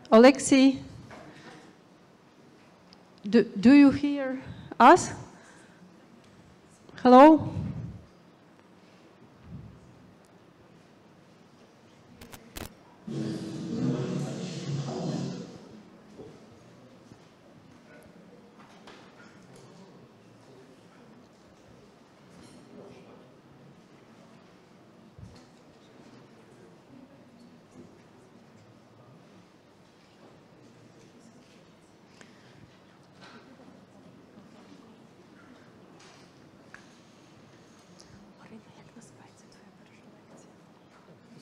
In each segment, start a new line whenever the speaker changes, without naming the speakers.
Alexei, do you hear us? Hello?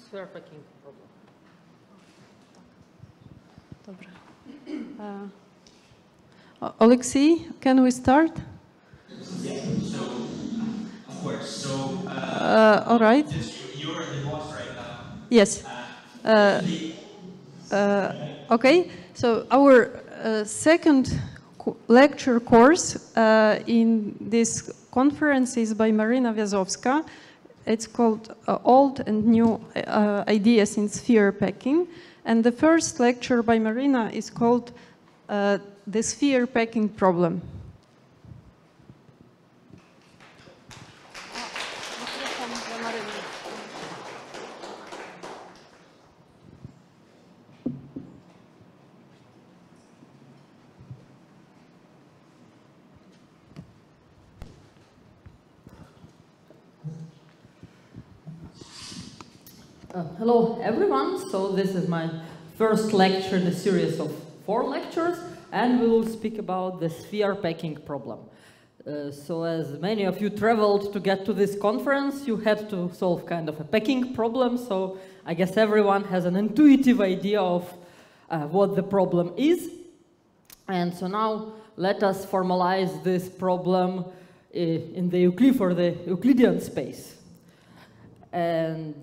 Sphere packing problem.
Alexei, can we start?
Yeah, so, of course, so,
all right.
you're the boss right now.
Yes. Okay, so our second lecture course in this conference is by Maryna Viazovska. It's called Old and New Ideas in Sphere Packing. And the first lecture by Maryna is called The Sphere Packing Problem.
Hello everyone, so this is my first lecture in a series of 4 lectures, and we will speak about the sphere packing problem. So as many of you traveled to get to this conference, you had to solve kind of a packing problem, so I guess everyone has an intuitive idea of what the problem is. And so now let us formalize this problem in the Euclidean space. And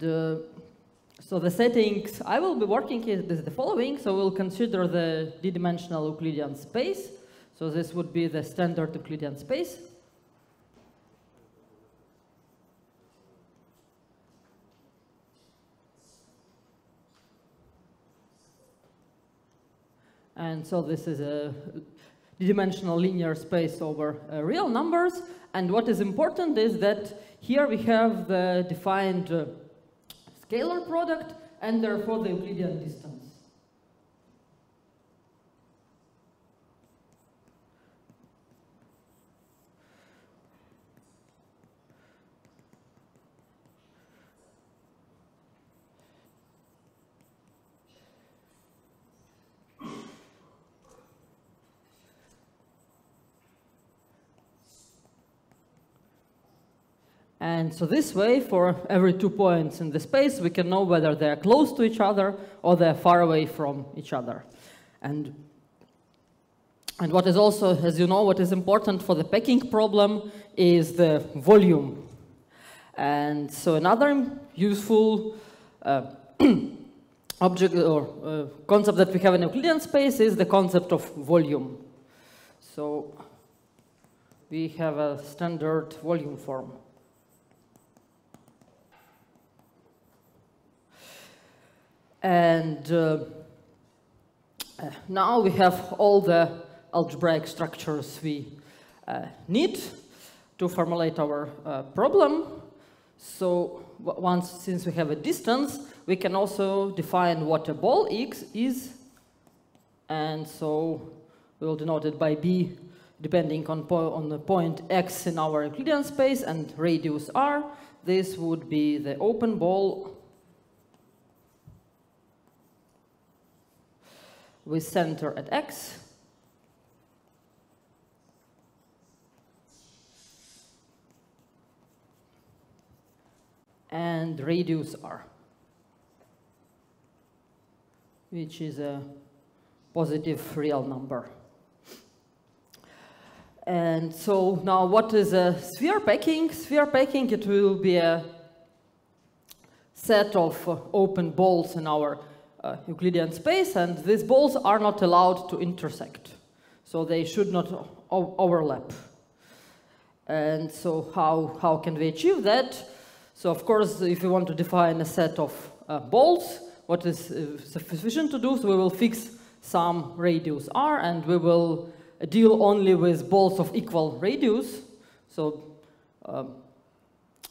so the settings I will be working is the following. So we'll consider the d-dimensional Euclidean space. So this would be the standard Euclidean space. And so this is a d-dimensional linear space over real numbers. And what is important is that here we have the defined scalar product and therefore the Euclidean distance. And so this way, for every 2 points in the space, we can know whether they are close to each other or they are far away from each other. And what is also, as you know, what is important for the packing problem is the volume. And so another useful object or concept that we have in Euclidean space is the concept of volume. So we have a standard volume form. And now we have all the algebraic structures we need to formulate our problem. So since we have a distance, we can also define what a ball X is. And so we'll denote it by B, depending on the point X in our Euclidean space and radius R. This would be the open ball with center at X. And radius R, which is a positive real number. And so now what is a sphere packing? Sphere packing, it will be a set of open balls in our Euclidean space, and these balls are not allowed to intersect. So they should not overlap. And so how can we achieve that? So of course, if we want to define a set of balls, what is sufficient to do, so we will fix some radius r, and we will deal only with balls of equal radius. So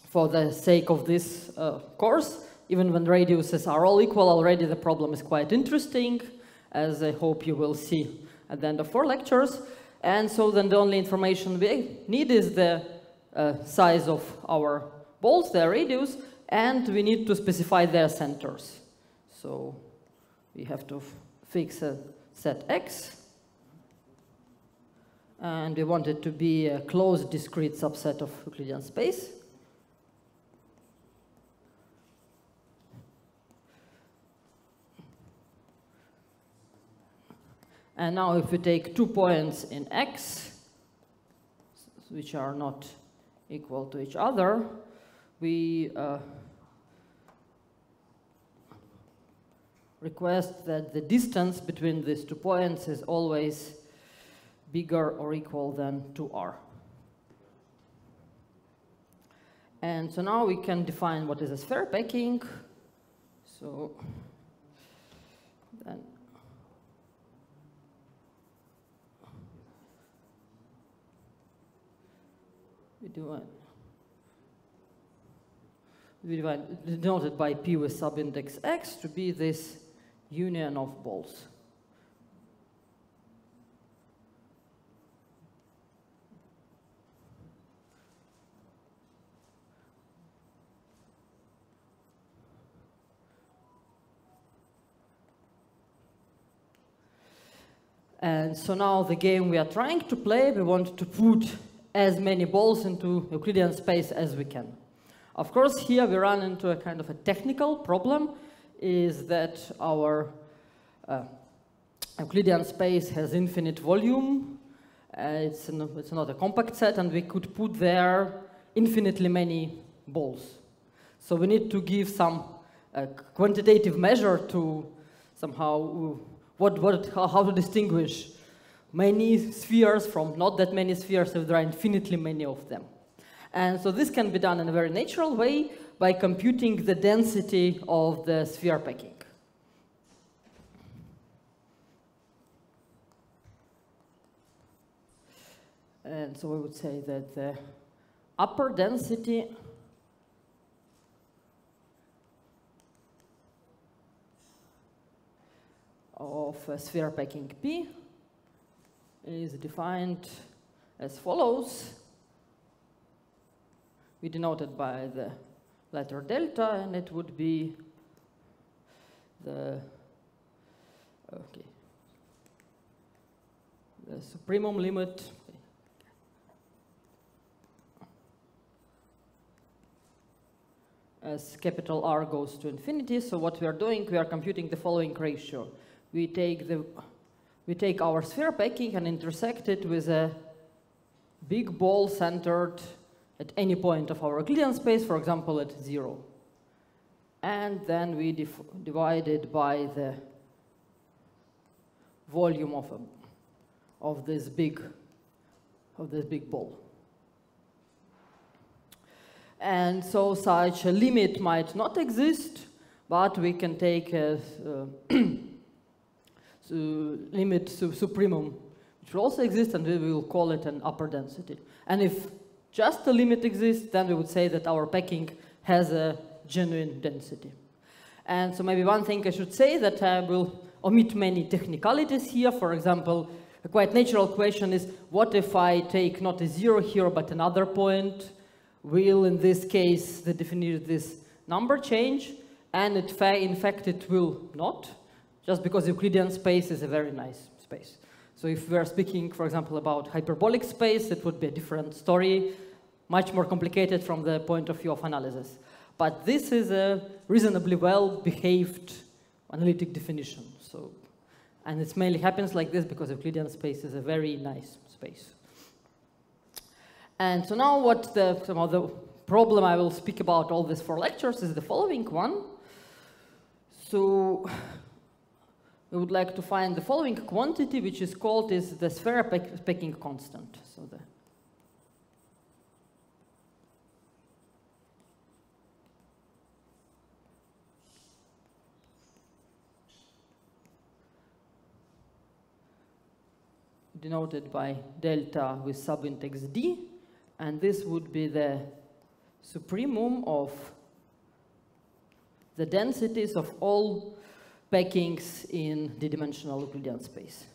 for the sake of this course, even when radiuses are all equal already, the problem is quite interesting, as I hope you will see at the end of 4 lectures. And so then the only information we need is the size of our balls, their radius, and we need to specify their centers. So we have to fix a set X, and we want it to be a closed discrete subset of Euclidean space. And now if we take 2 points in X, which are not equal to each other, we request that the distance between these 2 points is always bigger or equal than 2r. And so now we can define what is a sphere packing. So then we denote it by P with subindex X to be this union of balls. And so now the game we are trying to play, we want to put as many balls into Euclidean space as we can. Of course, here we run into a kind of a technical problem, is that our Euclidean space has infinite volume. It's not a compact set, and we could put there infinitely many balls. So we need to give some quantitative measure to somehow how to distinguish many spheres from not that many spheres if there are infinitely many of them. And so this can be done in a very natural way by computing the density of the sphere packing. And so we would say that the upper density of a sphere packing P is defined as follows. We denote it by the letter delta, and it would be the supremum limit as capital R goes to infinity. So what we are doing, we are computing the following ratio. We take our sphere packing and intersect it with a big ball centered at any point of our Euclidean space, for example, at 0. And then we divide it by the volume of this big ball. And so such a limit might not exist, but we can take a limit supremum, which will also exist, and we will call it an upper density. And if just the limit exists, then we would say that our packing has a genuine density. And so maybe one thing I should say, that I will omit many technicalities here. For example, a quite natural question is, what if I take not a 0 here, but another point? Will, in this case, the definition of this number change? And in fact, it will not, just because Euclidean space is a very nice space. So if we are speaking, for example, about hyperbolic space, it would be a different story, much more complicated from the point of view of analysis. But this is a reasonably well-behaved analytic definition. So, and it mainly happens like this because Euclidean space is a very nice space. And so now what the problem I will speak about all these 4 lectures is the following one. So we would like to find the following quantity, which is called the sphere packing constant. So denoted by delta with subindex d, and this would be the supremum of the densities of all packings in the dimensional Euclidean space.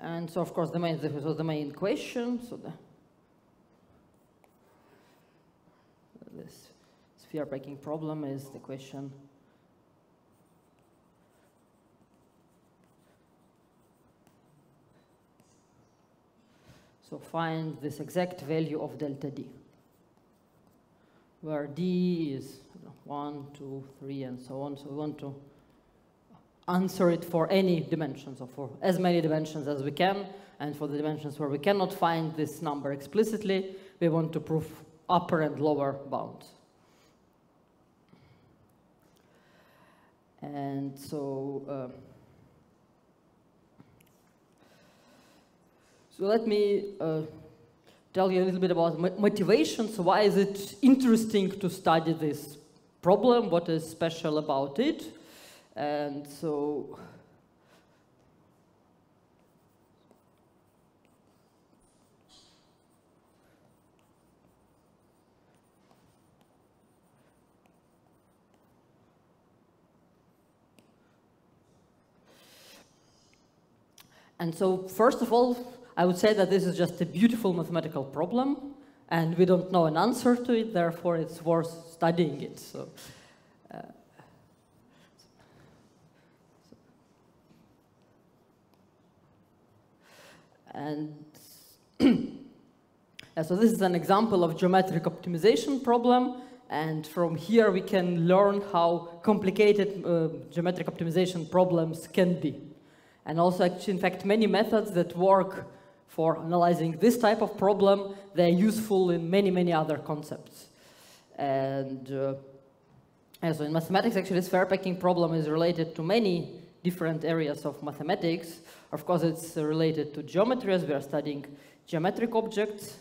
And so, of course, this was the main question. So this sphere packing problem is the question. So find this exact value of delta D, where D is 1, 2, 3, and so on. So we want to answer it for any dimensions, or for as many dimensions as we can. And for the dimensions where we cannot find this number explicitly, we want to prove upper and lower bounds. And so, so let me tell you a little bit about motivation. So why is it interesting to study this problem? What is special about it? And so, first of all, I would say that this is just a beautiful mathematical problem, and we don't know an answer to it, therefore it's worth studying it. So, so this is an example of geometric optimization problem, and from here we can learn how complicated geometric optimization problems can be. And also, actually, in fact, many methods that work for analyzing this type of problem, they're useful in many, many other concepts. And so in mathematics, actually, this sphere packing problem is related to many different areas of mathematics. Of course, it's related to geometry, as we are studying geometric objects.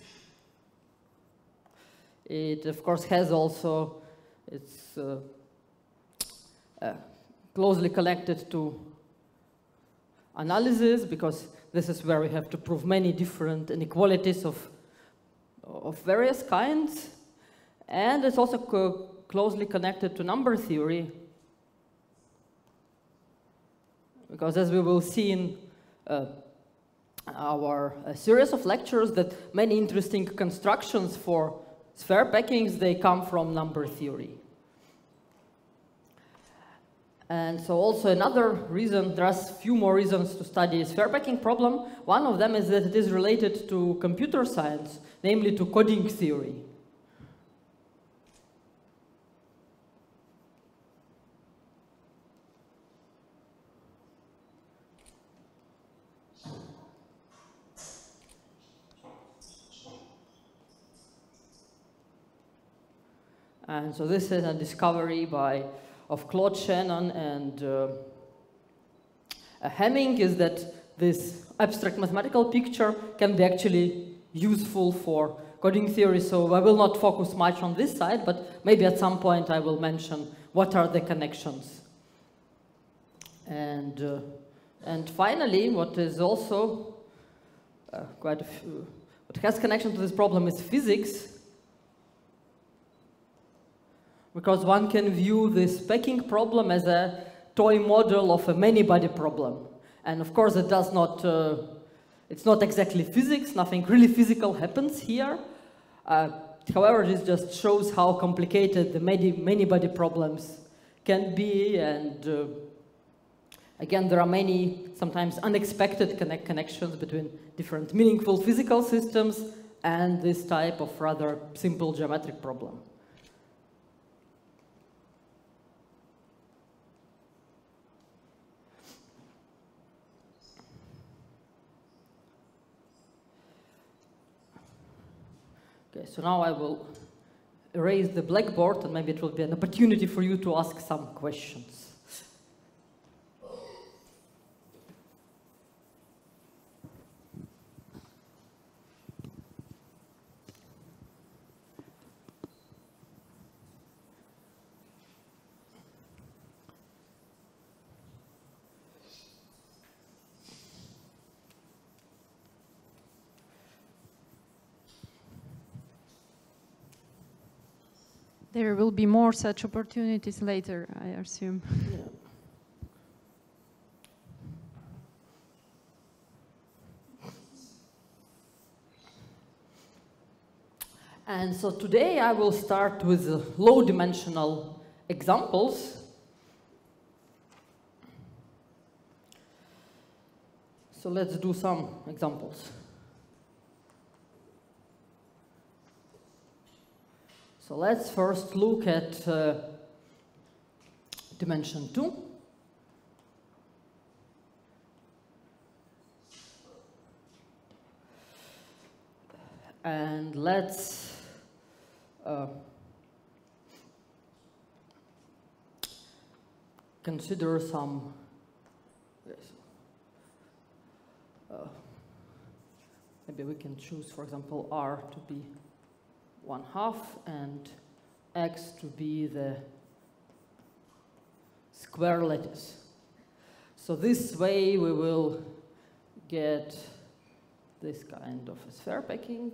It, of course, has also, it's closely connected to analysis, because this is where we have to prove many different inequalities of various kinds. And it's also closely connected to number theory, because as we will see in our series of lectures, that many interesting constructions for sphere packings, they come from number theory. And so also another reason, there are a few more reasons to study sphere packing problem. One of them is that it is related to computer science, namely to coding theory. And so this is a discovery of Claude Shannon and Hamming, is that this abstract mathematical picture can be actually useful for coding theory. So I will not focus much on this side, but maybe at some point I will mention what are the connections. And finally, what is also what has connection to this problem is physics. Because one can view this packing problem as a toy model of a many-body problem. And of course, it does not, it's not exactly physics, nothing really physical happens here. However, this just shows how complicated the many-body problems can be. And again, there are many, sometimes unexpected connections between different meaningful physical systems and this type of rather simple geometric problem. Okay, so now I will erase the blackboard, and maybe it will be an opportunity for you to ask some questions.
There will be more such opportunities later, I assume.
Yeah. And so today I will start with low-dimensional examples. So let's do some examples. So let's first look at dimension 2. And let's consider some maybe we can choose, for example, r to be 1/2 and x to be the square lattice. So this way we will get this kind of a sphere packing.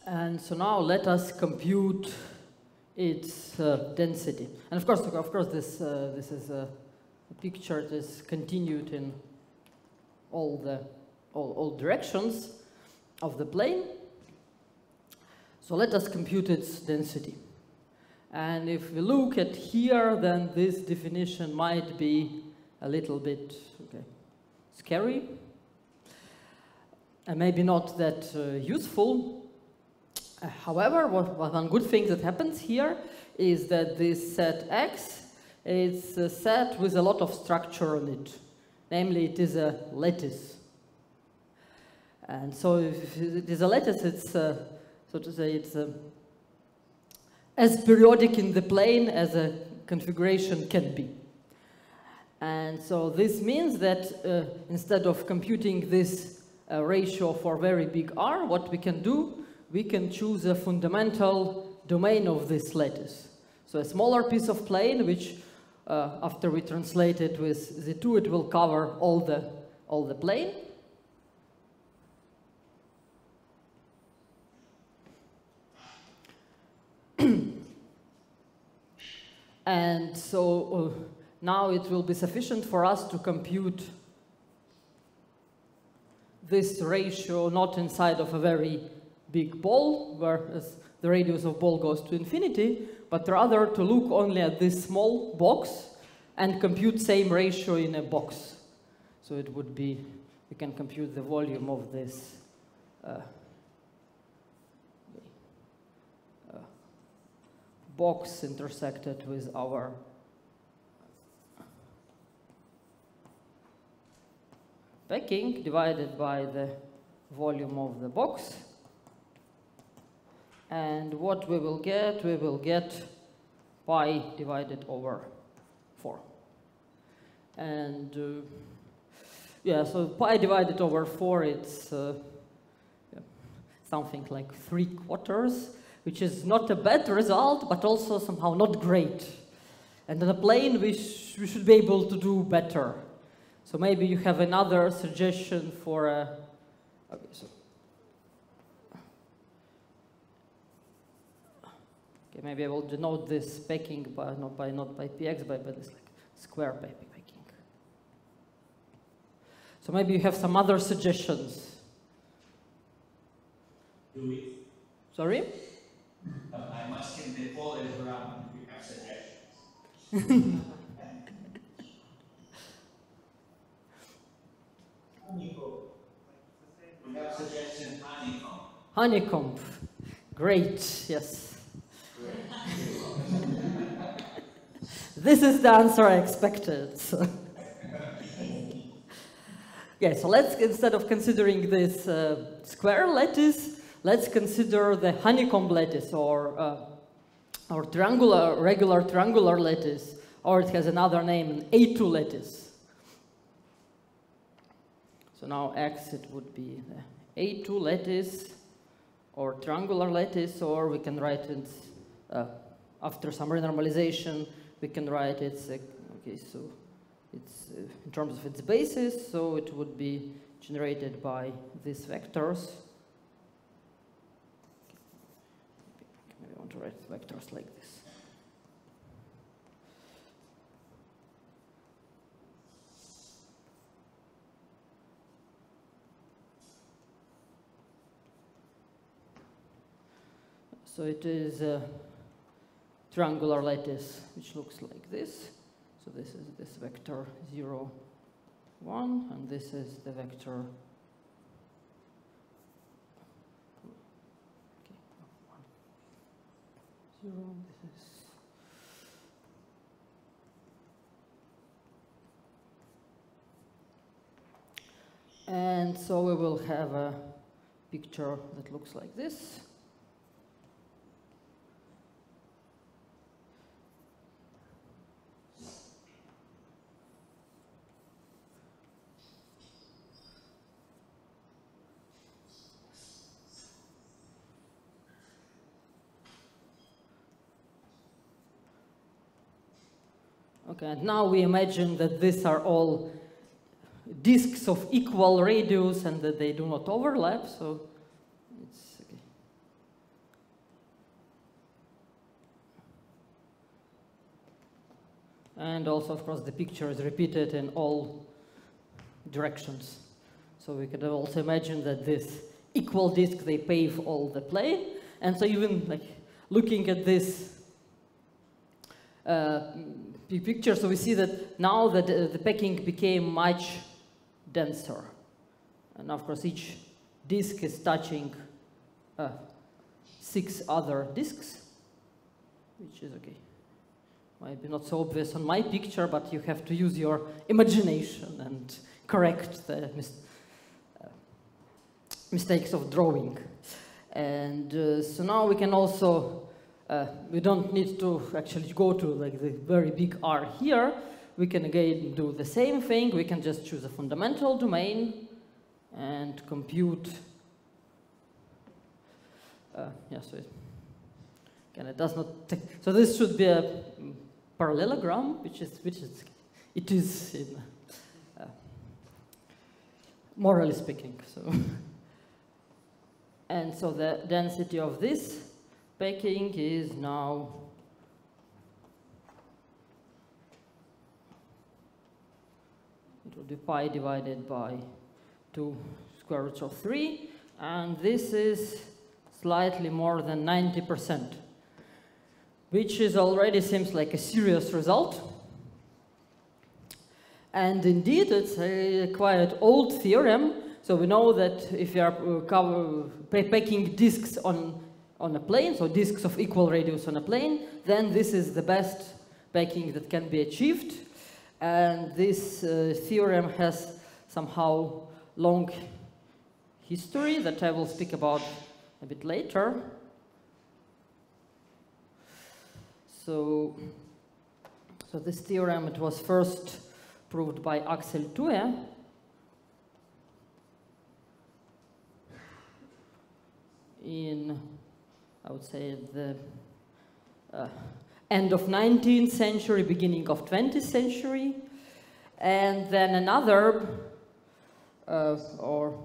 And so now let us compute its density. And of course, this is a picture that is continued in all directions of the plane. So let us compute its density. And if we look at here, then this definition might be a little bit scary, and maybe not that useful. However, one good thing that happens here is that this set X is a set with a lot of structure on it. Namely, it is a lattice. And so if it is a lattice, it's, so to say, it's as periodic in the plane as a configuration can be. And so this means that instead of computing this ratio for very big R, what we can do, we can choose a fundamental domain of this lattice. So a smaller piece of plane, which after we translate it with Z2, it will cover all the plane. And so now it will be sufficient for us to compute this ratio not inside of a very big ball, where the radius of ball goes to infinity, but rather to look only at this small box and compute same ratio in a box. So it would be, we can compute the volume of this box intersected with our packing divided by the volume of the box. And what we will get pi divided over 4. And yeah, so pi divided over 4, it's something like 3/4, which is not a bad result, but also somehow not great. And on a plane, we should be able to do better. So maybe you have another suggestion for a... Okay, so maybe I will denote this packing by not by px, but this like square packing. So maybe you have some other suggestions.
Do it.
Sorry?
I'm asking the followers around if you have suggestions. Honeycomb. We have suggestion honeycomb.
Honeycomb. Great, yes. This is the answer I expected. So. Okay, so let's, instead of considering this square lattice, let's consider the honeycomb lattice, or regular triangular lattice, or it has another name, an A2 lattice. So now X, it would be the A2 lattice or triangular lattice, or we can write it after some renormalization, we can write it, okay, so it's in terms of its basis, so it would be generated by these vectors. Maybe I want to write vectors like this. So it is a triangular lattice which looks like this. So this is this vector 0, 1, and this is the vector 1, 0, this is and so we will have a picture that looks like this. Okay, and now we imagine that these are all disks of equal radius and that they do not overlap, so it's okay. And also, of course, the picture is repeated in all directions. So we could also imagine that this equal disk, they pave all the plane. And so even like looking at this picture, so we see that now that the packing became much denser. And of course, each disk is touching 6 other disks, which is okay. Might be not so obvious on my picture, but you have to use your imagination and correct the mistakes of drawing. And so now we can also, we don't need to actually go to like the very big R here. We can again do the same thing. We can just choose a fundamental domain and compute. Yeah, so it does not take, so this should be a parallelogram, which it is in, morally speaking. So, and so the density of this packing is now it will be pi divided by 2 square roots of 3, and this is slightly more than 90%. Which is already seems like a serious result. And indeed, it's a quite old theorem. So we know that if you are packing disks on a plane, so disks of equal radius on a plane, then this is the best packing that can be achieved. And this theorem has somehow long history that I will speak about a bit later. So this theorem, it was first proved by Axel Thue in, I would say, the end of 19th century, beginning of 20th century. And then another, or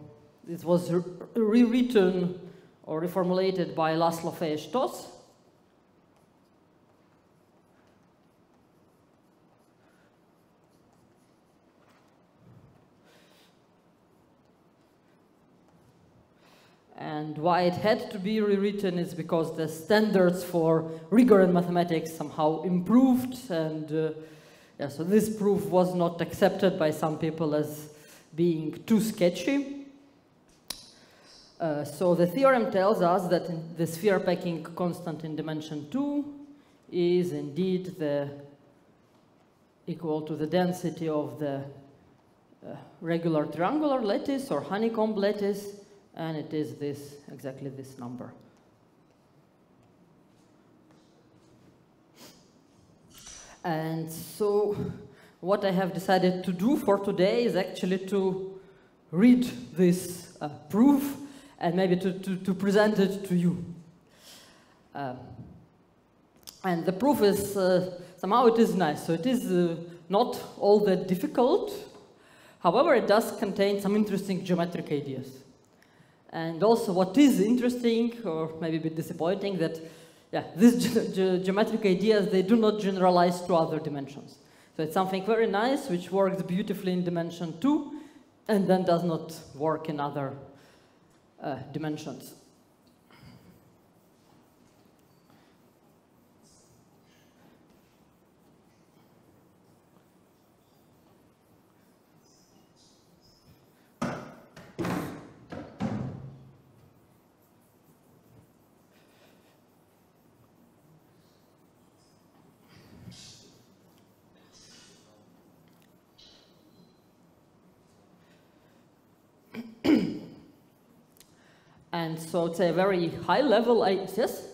it was rewritten or reformulated by Laszlo Fejes-Tos. And why it had to be rewritten is because the standards for rigor in mathematics somehow improved, and yeah, so this proof was not accepted by some people as being too sketchy. So the theorem tells us that the sphere packing constant in dimension 2 is indeed equal to the density of the regular triangular lattice or honeycomb lattice, and it is this, exactly this number. And so what I have decided to do for today is actually to read this proof and maybe to present it to you. And the proof is, somehow it is nice. So it is not all that difficult. However, it does contain some interesting geometric ideas. And also what is interesting, or maybe a bit disappointing, that these geometric ideas, they do not generalize to other dimensions. So it's something very nice, which works beautifully in dimension 2, and then does not work in other dimensions. And so it's a very high level, yes?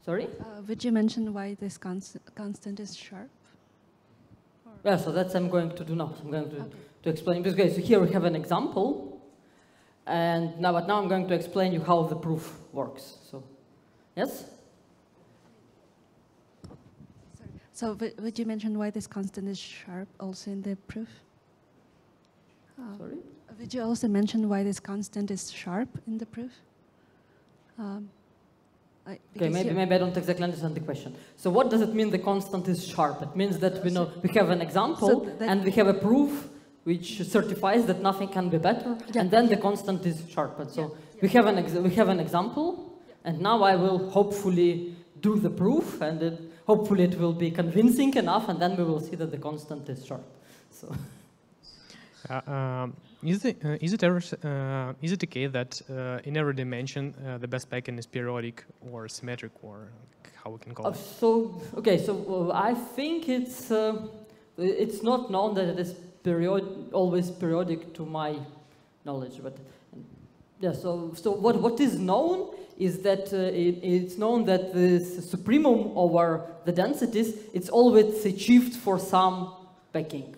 Sorry?
Would you mention why this constant is sharp?
Yeah, so that's I'm going to do now. I'm going to explain. Because so here we have an example. And now I'm going to explain you how the proof works. So, yes?
Sorry. So would you mention why this constant is sharp also in the proof?
Sorry?
Would you also mention why this constant is sharp in the proof?
Okay, maybe I don't exactly understand the question. So what does it mean the constant is sharp? It means that we have an example and we have a proof which certifies that nothing can be better, and then the constant is sharp. And so we have an example, and now I will hopefully do the proof, and hopefully it will be convincing enough, and then we will see that the constant is sharp. So.
Is it the case that in every dimension the best packing is periodic or symmetric, or how we can call it?
So I think it's not known that it is always periodic to my knowledge, but yeah. So what is known is that it's known that the supremum over the densities, it's always achieved for some packing.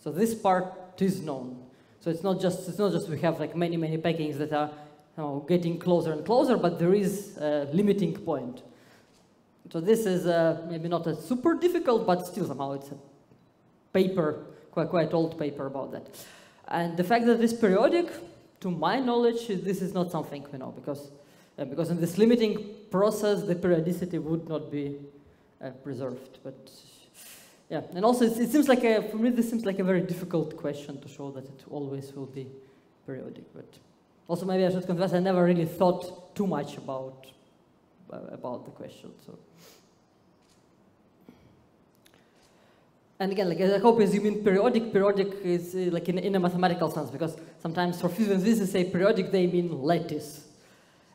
So this part is known. So it's not just we have like many packings that are getting closer and closer, but there is a limiting point. So this is maybe not a super difficult, but still somehow it's a paper, quite old paper about that. And the fact that it's periodic, to my knowledge, this is not something we know, because in this limiting process, the periodicity would not be preserved. But yeah, and also it seems like for me this seems like a very difficult question to show that it always will be periodic. But also maybe I should confess I never really thought too much about the question. So. And again, like I hope as you mean periodic. Periodic is like in a mathematical sense, because sometimes for physicists say periodic, they mean lattice.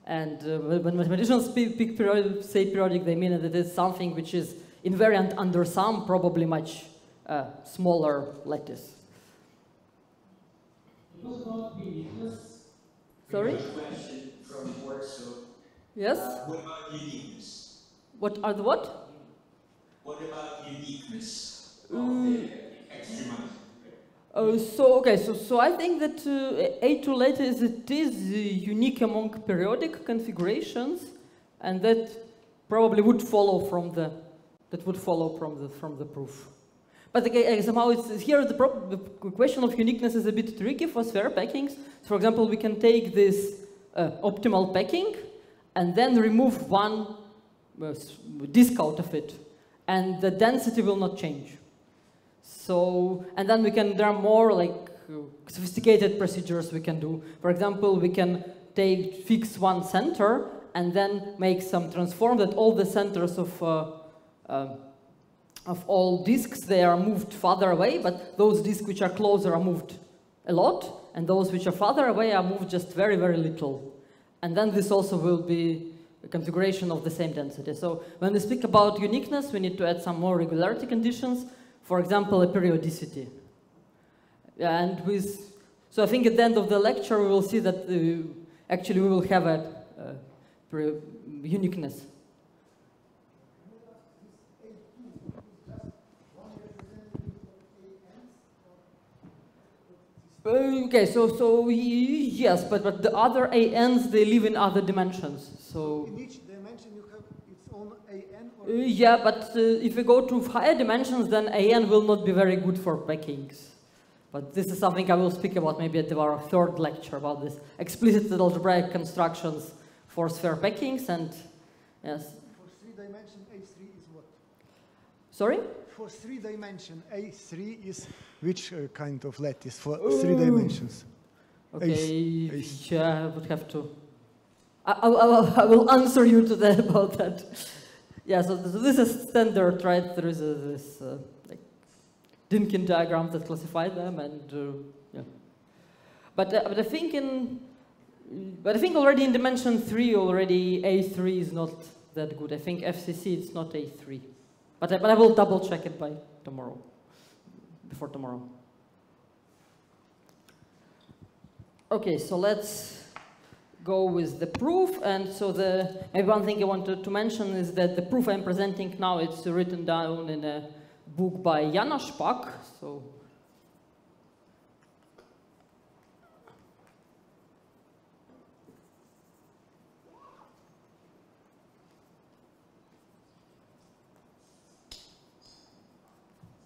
And when mathematicians say periodic, they mean that it is something which is invariant under some probably much smaller lattice.
What about uniqueness?
Sorry?
Question from Warsaw.
Yes?
What about uniqueness?
What are the what?
What about uniqueness of the extrema?
So I think that A2 lattice is unique among periodic configurations, and that probably would follow from the proof. But again, somehow here the question of uniqueness is a bit tricky for sphere packings. For example, we can take this optimal packing and then remove one disk out of it, and the density will not change. So, and then there are more like sophisticated procedures we can do. For example, we can fix one center and then make some transform that all the centers of all disks, they are moved farther away, but those disks which are closer are moved a lot, and those which are farther away are moved just very, very little. And then this also will be a configuration of the same density. So when we speak about uniqueness, we need to add some more regularity conditions. For example, a periodicity. And so I think at the end of the lecture, we will see that actually we will have a uniqueness. Okay, yes, but the other ANs, they live in other dimensions. So
in each dimension you have its own AN? Or
yeah, but if we go to higher dimensions, then AN will not be very good for packings. But this is something I will speak about maybe at our third lecture about this explicit algebraic constructions for sphere packings and yes.
For 3-dimension, A3 is what?
Sorry?
For 3-dimension, A3 is which kind of lattice for 3 dimensions?
Okay, yeah, I would have to. I will answer you to that about that. Yeah, so this is standard, right? There is this like Dynkin diagram that classify them, and yeah. But I think already in dimension 3 already A3 is not that good. I think FCC is not A3, but I will double check it by tomorrow, before tomorrow. Okay, so let's go with the proof. And so maybe one thing I wanted to mention is that the proof I'm presenting now, it's written down in a book by Janusz Pak. So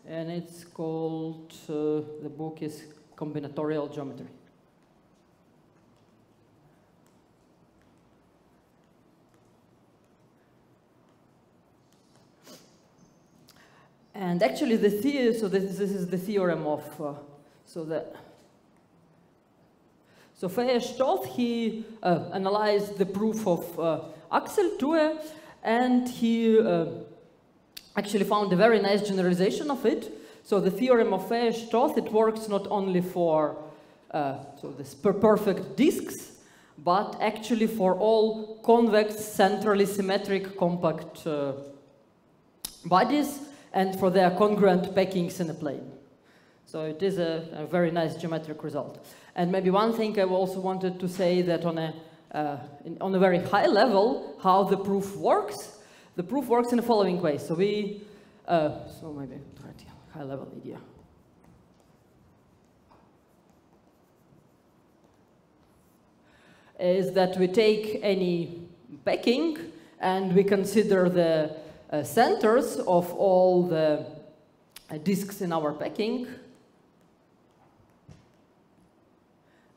and it's called, the book is Combinatorial Geometry. And actually, this is the theorem of Weierstrass, he analyzed the proof of Axel Thue, and he actually found a very nice generalization of it. So the theorem of Weierstrass, it works not only for this perfect disks, but actually for all convex, centrally symmetric, compact bodies, and for their congruent packings in a plane. So it is a very nice geometric result. And maybe one thing I also wanted to say that on a very high level, how the proof works. The proof works in the following way. So maybe high level idea. Is that we take any packing and we consider the centers of all the disks in our packing.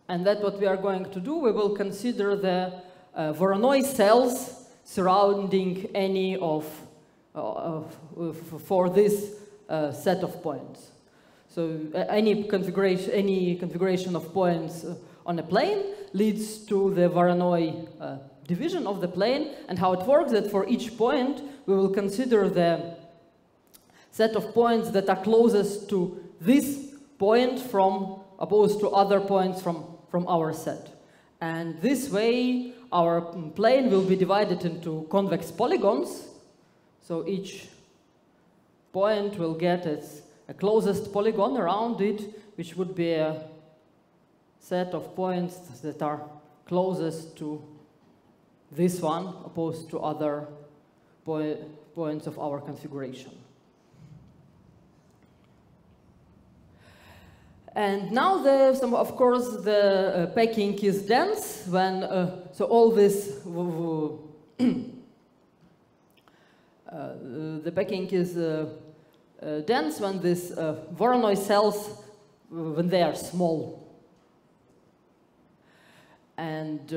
And that's what we are going to do. We will consider the Voronoi cells surrounding any for this set of points. So any configuration of points on a plane leads to the Voronoi division of the plane. And how it works that for each point we will consider the set of points that are closest to this point opposed to other points from our set. And this way our plane will be divided into convex polygons. So each point will get its closest polygon around it, which would be a set of points that are closest to this one opposed to other points of our configuration. And now, of course, the packing is dense when so all this the packing is dense when these Voronoi cells when they are small. And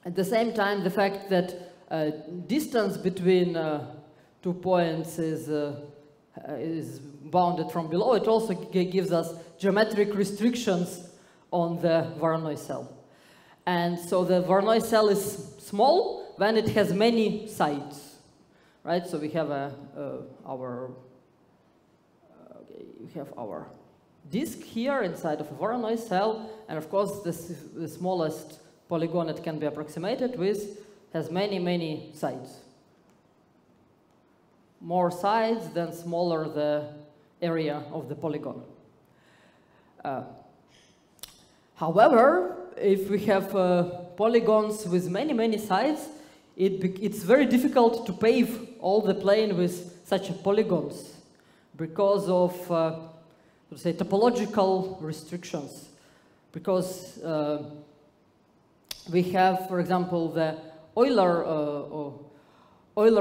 at the same time, the fact that distance between 2 points is bounded from below, it also gives us geometric restrictions on the Voronoi cell. And so the Voronoi cell is small when it has many sides, right? So we have our disk here inside of a Voronoi cell, and of course the smallest polygon it can be approximated with has many sides. More sides, then smaller the area of the polygon. However, if we have polygons with many sides, it's very difficult to pave all the plane with such polygons because of to say, topological restrictions, because we have, for example, the Euler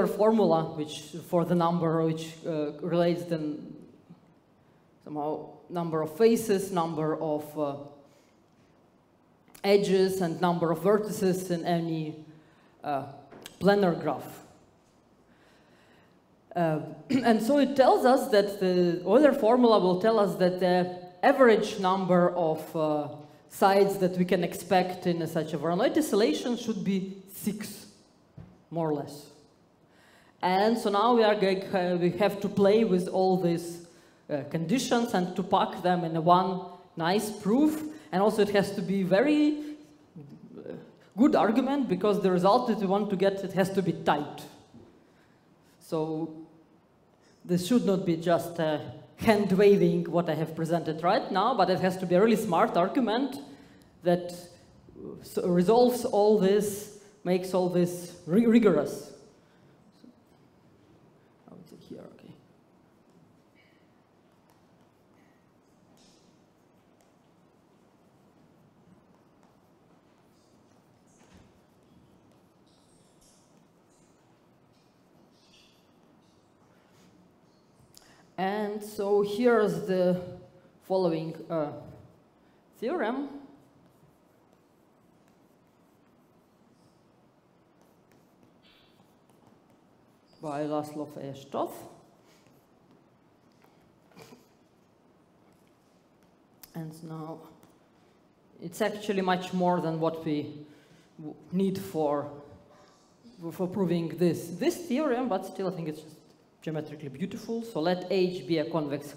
formula, which for the number which relates the somehow number of faces, number of edges, and number of vertices in any planar graph. And so it tells us that the Euler formula will tell us that the average number of sides that we can expect in such a Voronoi tessellation should be 6, more or less. And so now we have to play with all these conditions and to pack them in one nice proof. And also it has to be very good argument, because the result that we want to get, it has to be tight. So this should not be just hand waving what I have presented right now, but it has to be a really smart argument that resolves all this, makes all this rigorous. I would say here, okay. And so here's the following theorem. By Laszlo Fejestóth. And now it's actually much more than what we need for proving this theorem, but still I think it's just geometrically beautiful. So let H be a convex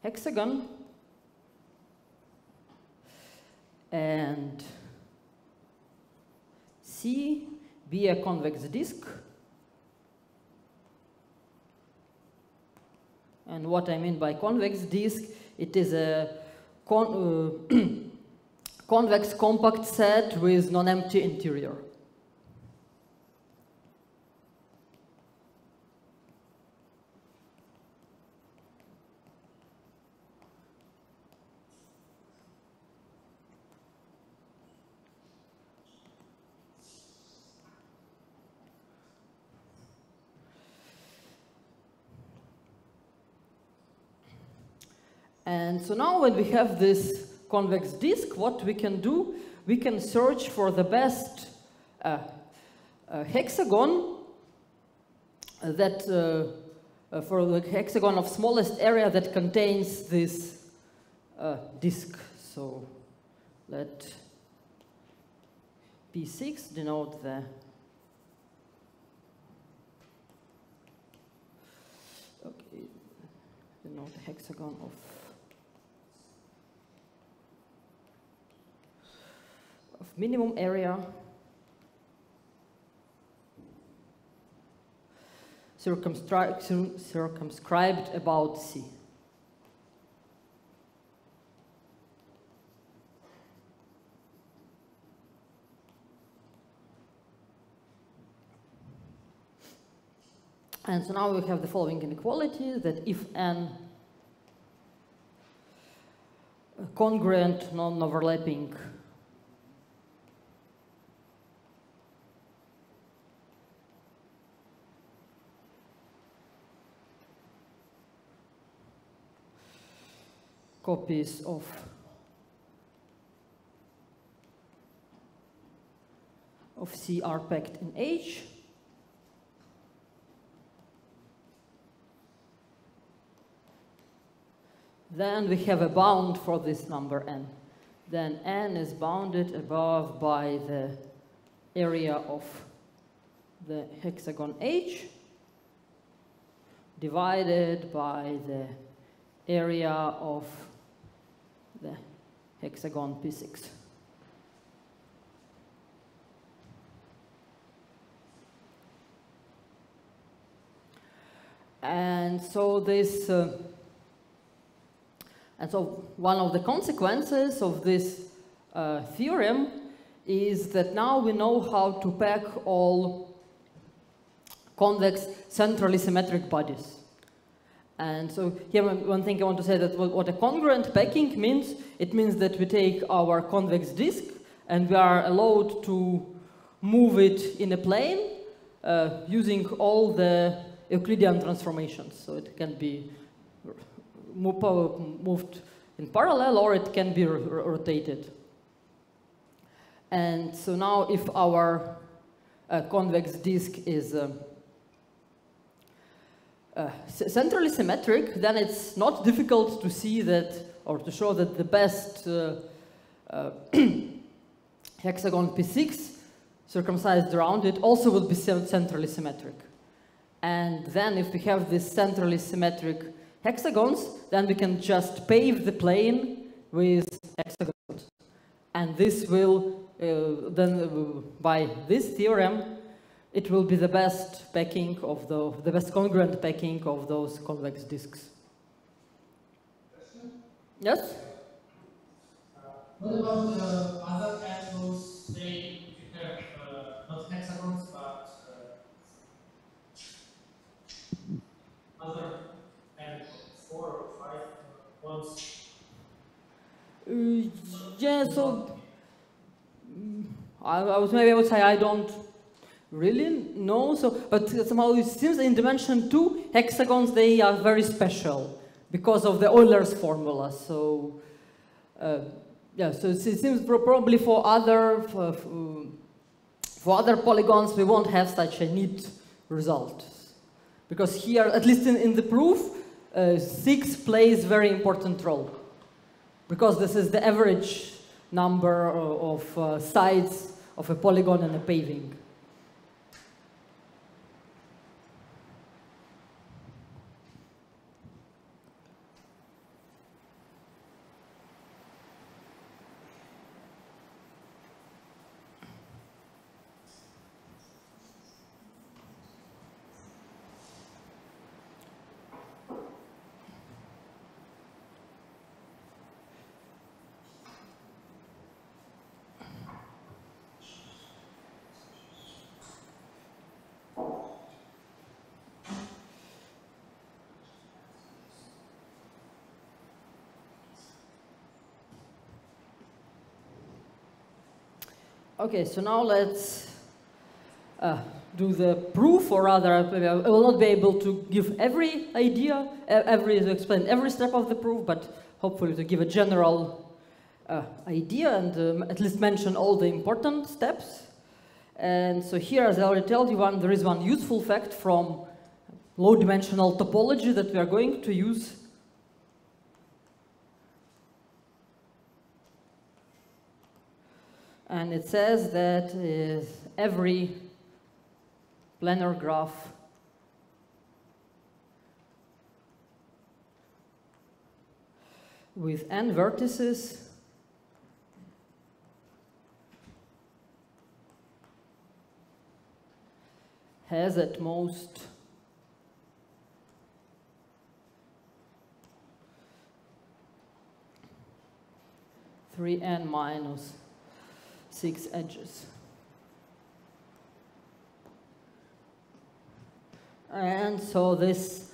hexagon, and C be a convex disk. And what I mean by convex disk, it is a convex compact set with non-empty interior. And so now when we have this convex disk, what we can do, we can search for the best hexagon that, for the hexagon of smallest area that contains this disk. So let P6 denote the denote the hexagon of minimum area circumscribed about C. And so now we have the following inequality, that if n congruent non-overlapping copies of C are packed in H, then we have a bound for this number n. Then n is bounded above by the area of the hexagon H divided by the area of the hexagon P6. And so this, and so one of the consequences of this theorem is that now we know how to pack all convex centrally symmetric bodies. And so here one thing I want to say that what a congruent packing means, it means that we take our convex disk and we are allowed to move it in a plane using all the Euclidean transformations. So it can be moved in parallel or it can be rotated. And so now if our convex disk is centrally symmetric, then it's not difficult to see that, or to show that the best hexagon P6 circumcised around it also will be centrally symmetric. And then if we have these centrally symmetric hexagons, then we can just pave the plane with hexagons. And this will, by this theorem, it will be the best packing of the best congruent packing of those convex disks. Yes?
What about other angles, say, if you have not hexagons, but other angles, 4 or 5 ones?
Yeah, so I would say I don't really know. So, but somehow it seems in dimension 2 hexagons they are very special because of the Euler's formula. So. Yeah, so it seems probably for other polygons we won't have such a neat result, because here, at least in the proof, 6 plays very important role, because this is the average number of sides of a polygon and a paving. Okay, so now let's do the proof, or rather, I will not be able to give every idea, to explain every step of the proof, but hopefully to give a general idea and at least mention all the important steps. And so here, as I already told you, there is one useful fact from low-dimensional topology that we are going to use. And it says that every planar graph with n vertices has at most three n minus 6 edges. And so this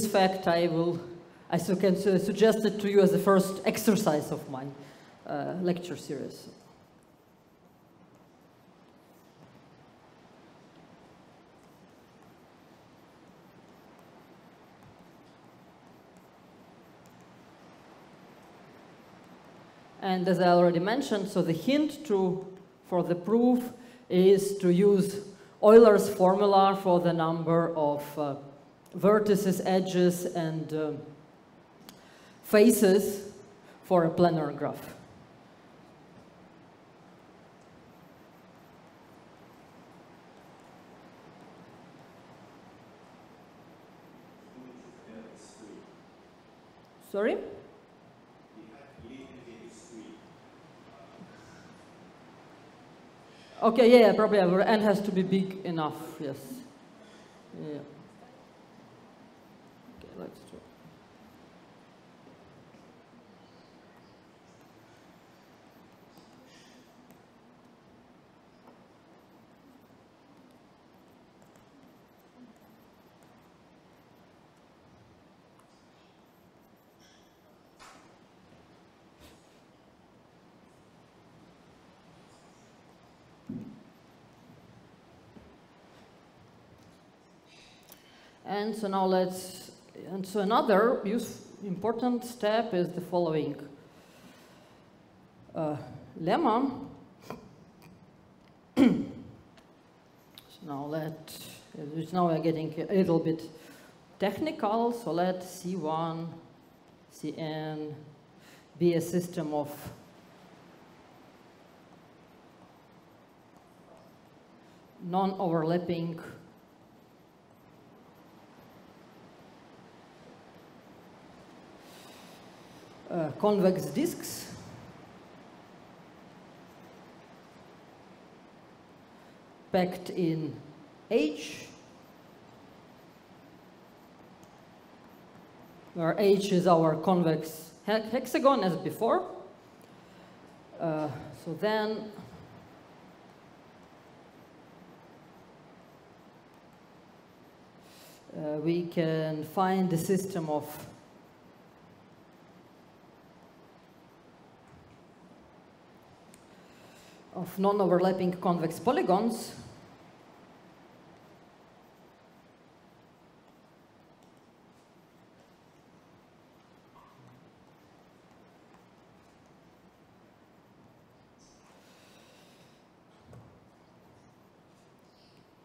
fact I can suggest it to you as the first exercise of my lecture series. And as I already mentioned, so the hint for the proof is to use Euler's formula for the number of vertices, edges, and faces for a planar graph. Sorry? Okay, yeah, probably n has to be big enough, yes. Yeah. Okay, let's try. And so now so another important step is the following lemma. So now now we're getting a little bit technical, so let C1, Cn be a system of non-overlapping convex disks packed in H, where H is our convex hexagon as before. So then we can find the system of non-overlapping convex polygons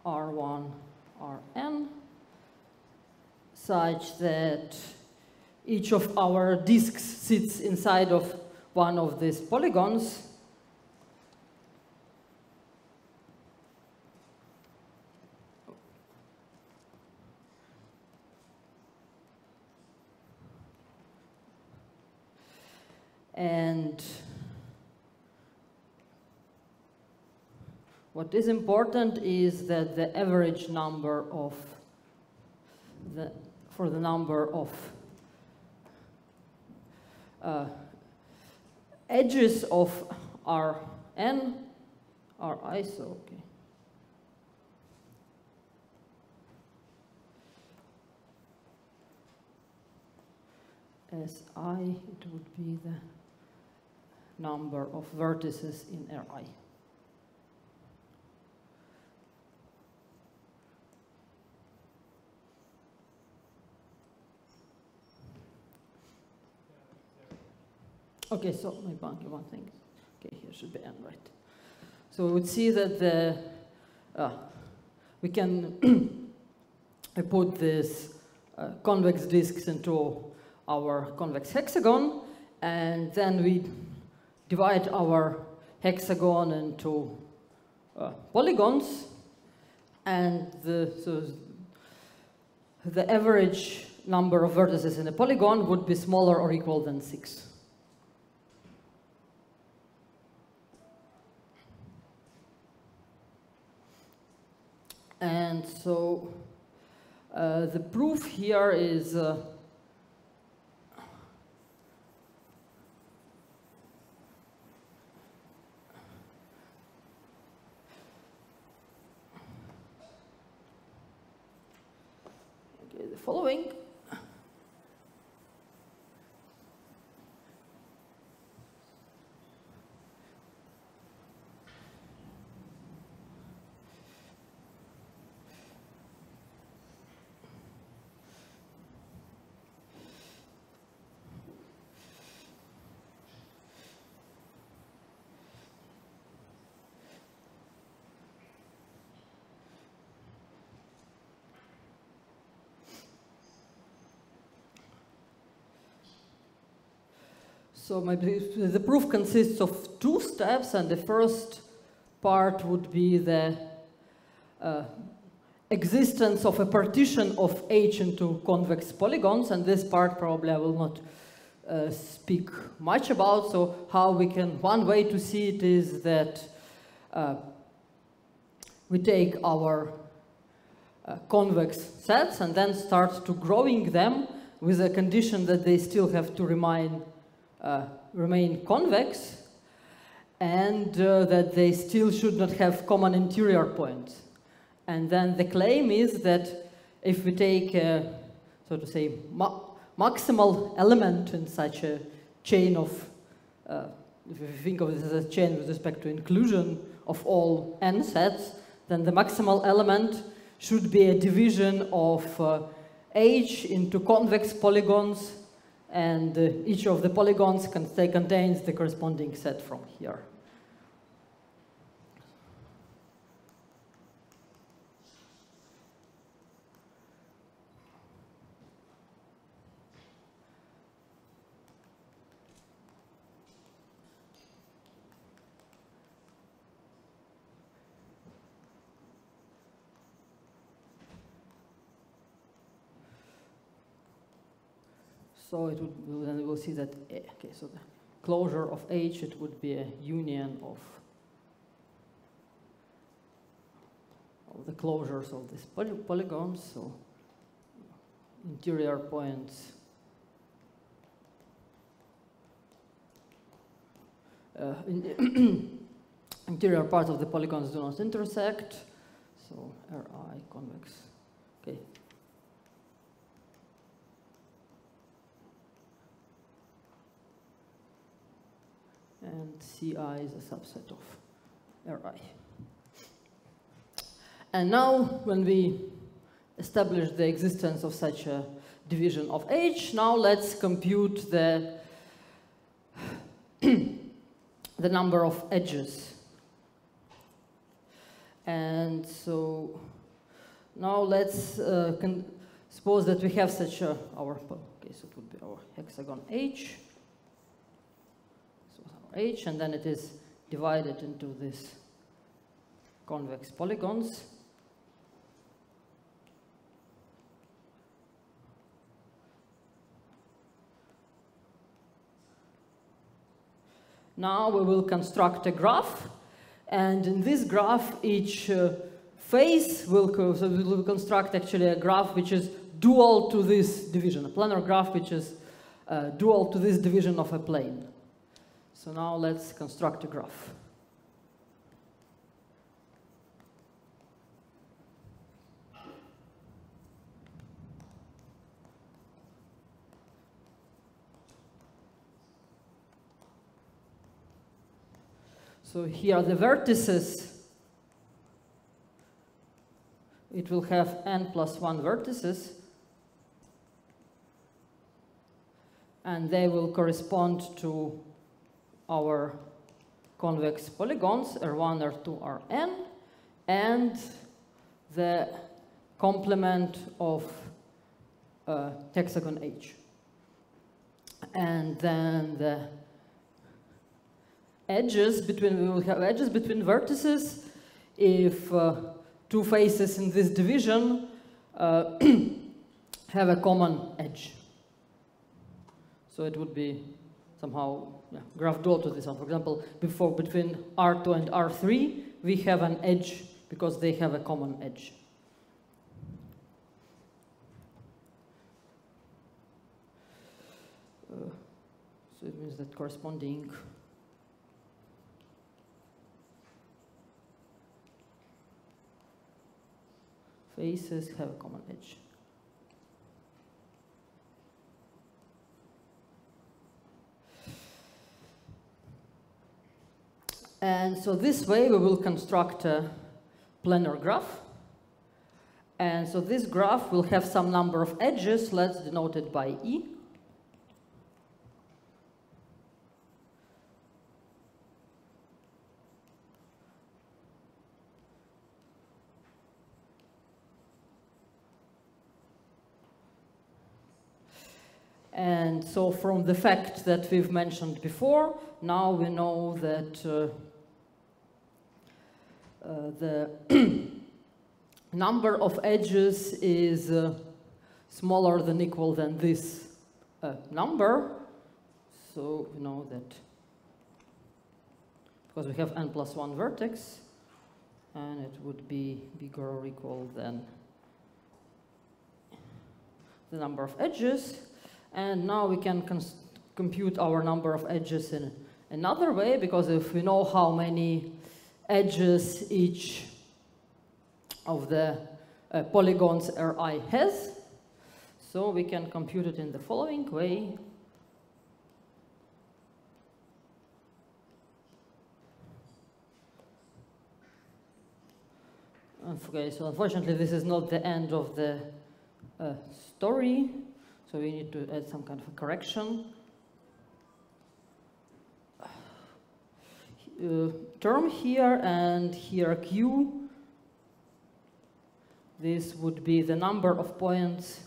R1, Rn, such that each of our disks sits inside of one of these polygons. And what is important is that the average number of for the number of edges of Rn, Ri, so okay. As I, it would be the number of vertices in Ri. Okay, so my bunky one thing. Okay, here should be n, right? So we would see that we can put these convex disks into our convex hexagon, and then we divide our hexagon into polygons, and so the average number of vertices in a polygon would be smaller or equal than 6. And so the proof here is the following. So the proof consists of 2 steps, and the first part would be the existence of a partition of H into convex polygons, and this part probably I will not speak much about. So how we can, one way to see it is that we take our convex sets and then start to growing them with a condition that they still have to remain convex, and that they still should not have common interior points. And then the claim is that if we take a, so to say, maximal element in such a chain of, if you think of this as a chain with respect to inclusion of all n sets, then the maximal element should be a division of H into convex polygons, and each of the polygons contains the corresponding set from here. So it would, then we'll see that, okay, so the closure of H, it would be a union of the closures of these polygons, so interior points interior parts of the polygons do not intersect, so Ri convex, okay. And Ci is a subset of Ri. And now, when we establish the existence of such a division of H, now let's compute the the number of edges. And so now let's suppose that we have such a okay, so it would be our hexagon H. H, and then it is divided into these convex polygons. Now we will construct a graph, and in this graph each face will, so we will construct actually a graph which is dual to this division, a planar graph which is dual to this division of a plane. So now let's construct a graph. So here are the vertices. It will have n plus 1 vertices, and they will correspond to our convex polygons, R1, R2, Rn, and the complement of hexagon H. And then the edges between, we will have edges between vertices if two faces in this division have a common edge. So it would be somehow graph dual to this one. For example, between R2 and R3, we have an edge because they have a common edge. So it means that corresponding faces have a common edge. And so this way we will construct a planar graph. And so this graph will have some number of edges, let's denote it by E. And so from the fact that we've mentioned before, now we know that the number of edges is smaller than equal than this number. So we know that because we have n plus 1 vertex, and it would be bigger or equal than the number of edges. And now we can compute our number of edges in another way, because if we know how many edges each of the polygons Ri has, so we can compute it in the following way. Okay, so unfortunately this is not the end of the story, so we need to add some kind of a correction. Term here and here Q, this would be the number of points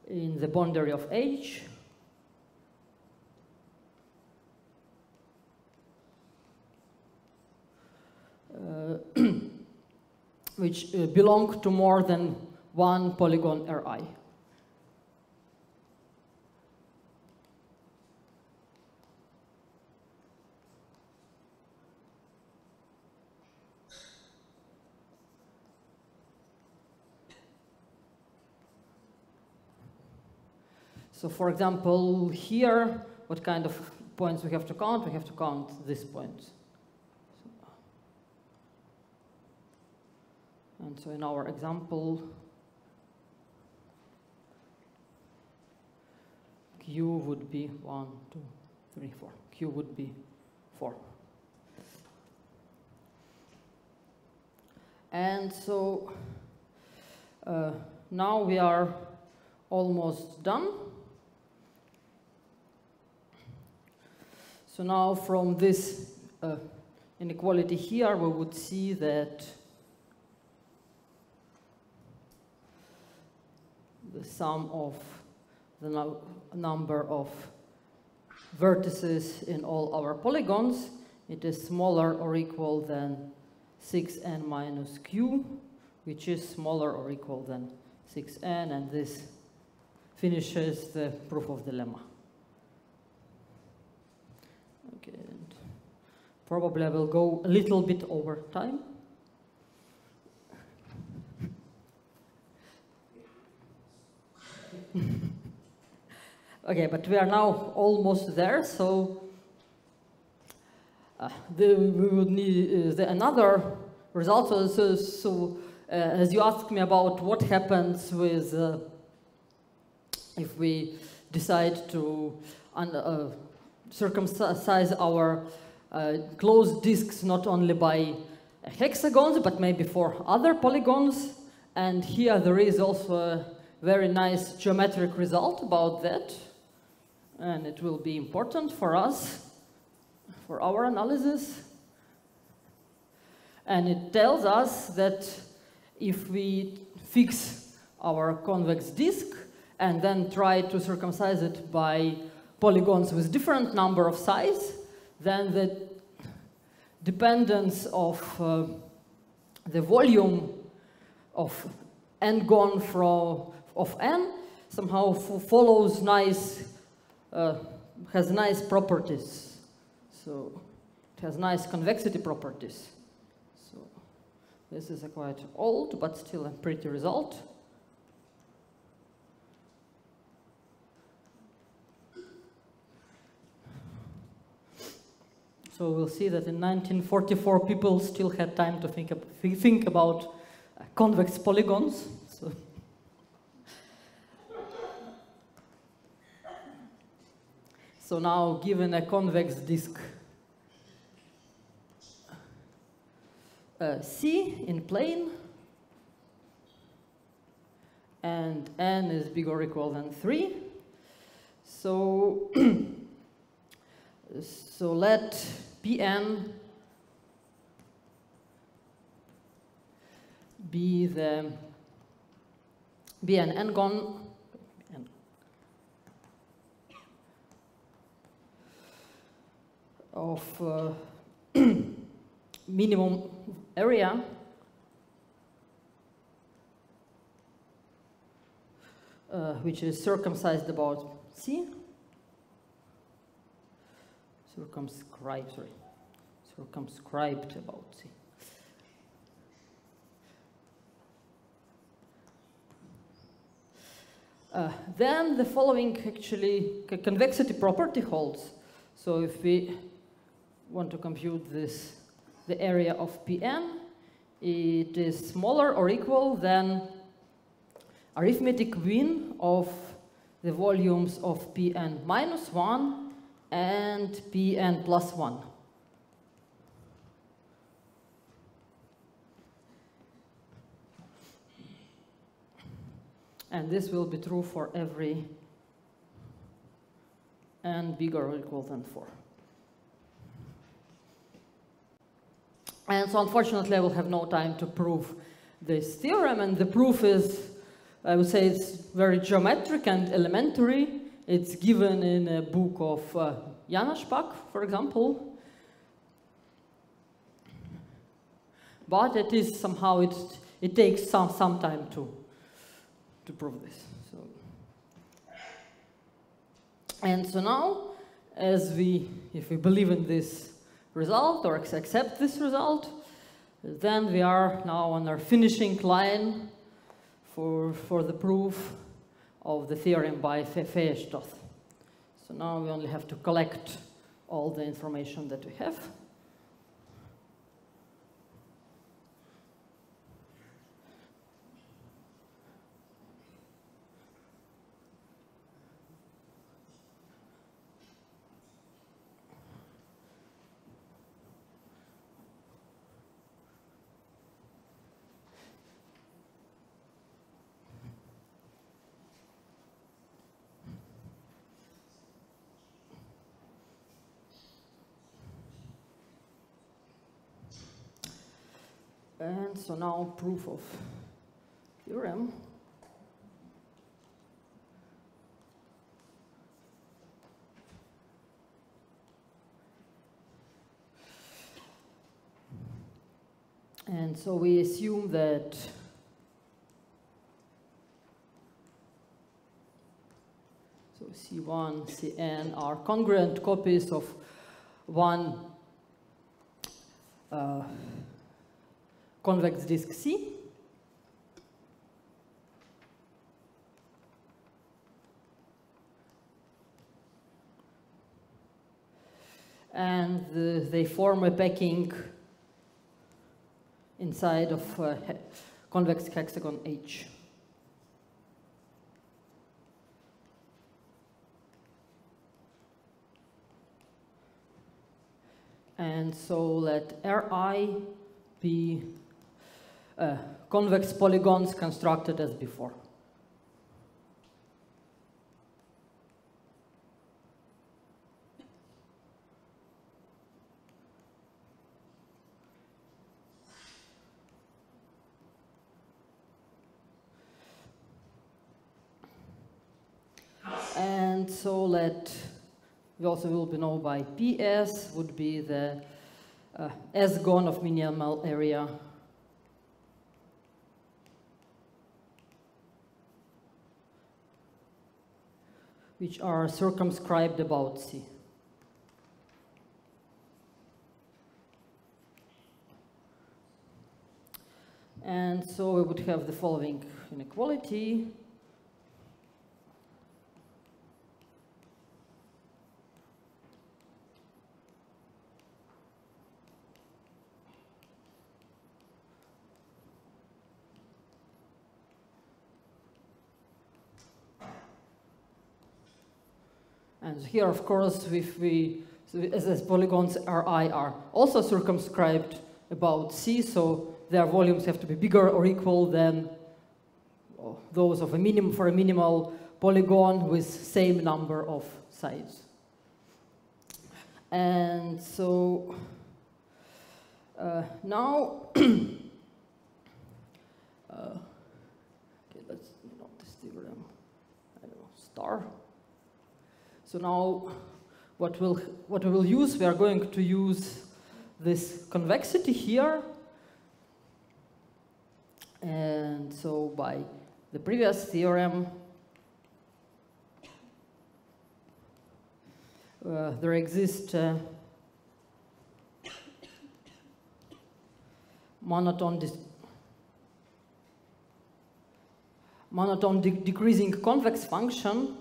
in the boundary of H. Which belong to more than one polygon Ri. So for example, here, what kind of points we have to count? We have to count these points. And so in our example, Q would be 1, 2, 3, 4. Q would be 4. And so now we are almost done. So now from this inequality here, we would see that the sum of the number of vertices in all our polygons, it is smaller or equal than 6n minus q, which is smaller or equal than 6n, and this finishes the proof of the lemma. Okay, and probably I will go a little bit over time. Okay, but we are now almost there, so we would need another result. As you asked me about what happens with if we decide to circumcise our closed disks not only by hexagons, but maybe for other polygons. And here there is also a very nice geometric result about that. And it will be important for us, for our analysis. And it tells us that if we fix our convex disk and then try to circumcise it by polygons with different number of size, then the dependence of the volume of n-gon of n somehow follows nice, has nice properties. So it has nice convexity properties. So this is a quite old but still a pretty result. So we'll see that in 1944 people still had time to think about convex polygons. So now, given a convex disk C in plane, and n is bigger or equal than 3, so so let Pn be an n-gon of minimum area which is circumcised about C. Circumscribed about C. Then the following actually convexity property holds. So if we want to compute this, the area of Pn, it is smaller or equal than arithmetic mean of the volumes of Pn minus 1 and Pn plus 1. And this will be true for every n bigger or equal than 4. And so unfortunately I will have no time to prove this theorem, and the proof is, I would say, it's very geometric and elementary. It's given in a book of János Pak, for example. But it is somehow, it takes some time to prove this. And so now, if we believe in this result or accept this result, then we are now on our finishing line for the proof of the theorem by Fejestóth. So now we only have to collect all the information that we have. And so now proof of theorem. And so we assume that C1, Cn are congruent copies of one convex disk C. And they form a packing inside of convex hexagon H. And so let Ri be convex polygons constructed as before. And so we also will be known by PS would be the S-gon of minimal area which are circumscribed about C. And so we would have the following inequality. And here, of course, as polygons Ri are also circumscribed about C, so their volumes have to be bigger or equal than those of for a minimal polygon with same number of sides. And so now, okay, let's note this theorem. I don't know, star. So now, what we will use, we are going to use this convexity here. And so by the previous theorem, there exists monotone decreasing convex function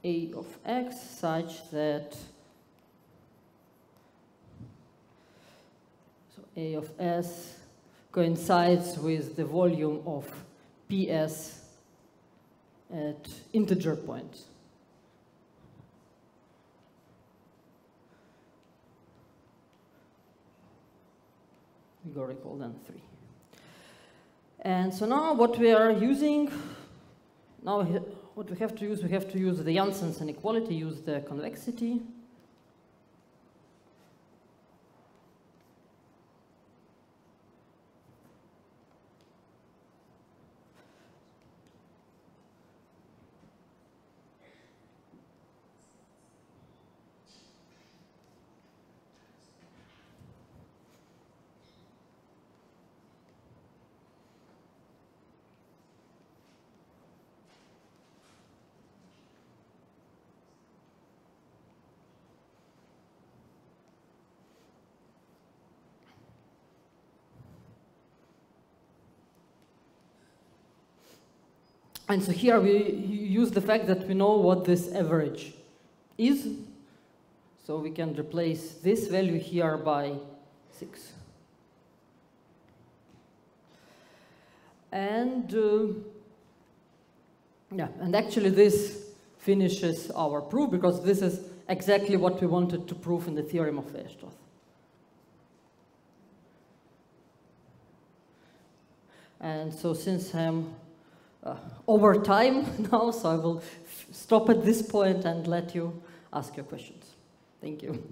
A of x such that A of S coincides with the volume of PS at integer points. Bigger or equal than 3. And so now what we are using, now what we have to use the Jansen's inequality, use the convexity. And so here we use the fact that we know what this average is. So we can replace this value here by 6. And yeah, and actually this finishes our proof, because this is exactly what we wanted to prove in the theorem of Weierstrass. And so since I'm over time now, so I will stop at this point and let you ask your questions. Thank you.